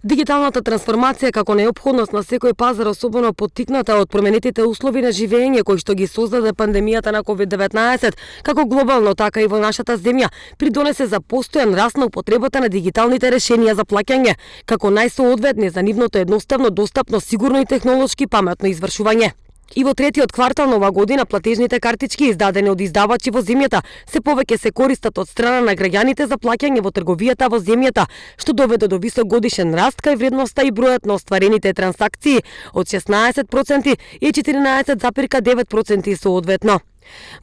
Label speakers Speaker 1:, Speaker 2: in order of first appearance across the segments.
Speaker 1: Дигиталната трансформација како неопходност на секој пазар, особено поттикната од променетите услови на живење кои што ги создаде пандемијата на COVID-19, како глобално, така и во нашата земја, придонесе за постојан раст на употребата на дигиталните решенија за плаќање, како најсоодветни за нивното едноставно, достапно, сигурно и технолошки паметно извршување. И во третиот квартал на оваа година платежните картички издадени од издавачи во земјата се повеќе се користат од страна на граѓаните за плаќање во трговијата во земјата, што доведе до висок годишен раст кај вредноста и бројот на остварените трансакции од 16% и 14,9% соодветно.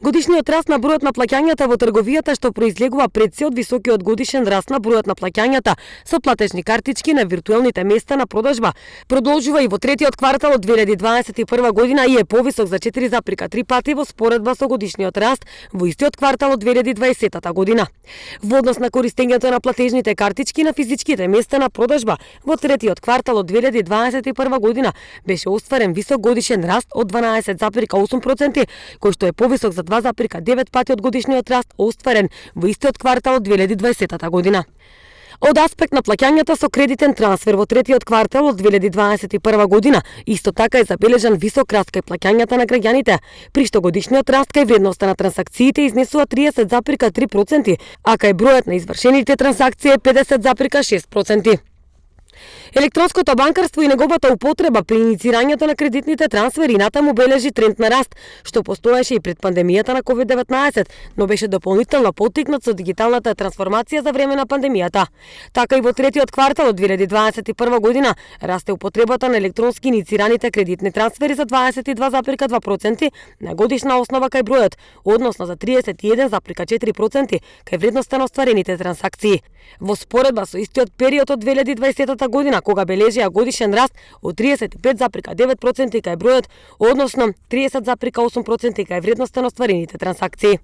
Speaker 1: Годишниот раст на бројот на плаќањата во трговијата што произлегува пред се од високиот годишен раст на бројот на плаќањата со платежни картички на виртуелните места на продажба продолжува и во третиот квартал од 2021 година и е повисок за 4,3 пати во споредба со годишниот раст во истиот квартал од 2020 година. Во однос на користењето на платежните картички на физичките места на продажба во третиот квартал од 2021 година беше остварен висок годишен раст од 12,8%, кој што е повисок за 2,9 пати од годишниот раст остварен во истиот квартал од 2020 година. Од аспект на плаќањата со кредитен трансфер во третиот квартал од 2021 година, исто така е забележан висок раст кај плаќањата на граѓаните, при што годишниот раст кај вредноста на трансакциите изнесува 30,3%, а кај бројот на извршените трансакции е 50,6%. Електронското банкарство и неговата употреба при иницирањето на кредитните трансфери натаму бележи тренд на раст, што постоеше и пред пандемијата на COVID-19, но беше дополнително поттикнат со дигиталната трансформација за време на пандемијата. Така и во третиот квартал од 2021 година расте употребата на електронски иницираните кредитни трансфери за 22,2% на годишна основа кај бројот, односно за 31,4% кај вредноста на остварените трансакции. Во споредба со истиот период од 2020 година, кога бележија годишен раст од 35,9% кај бројот, односно 30,8% кај вредноста на остварените трансакции.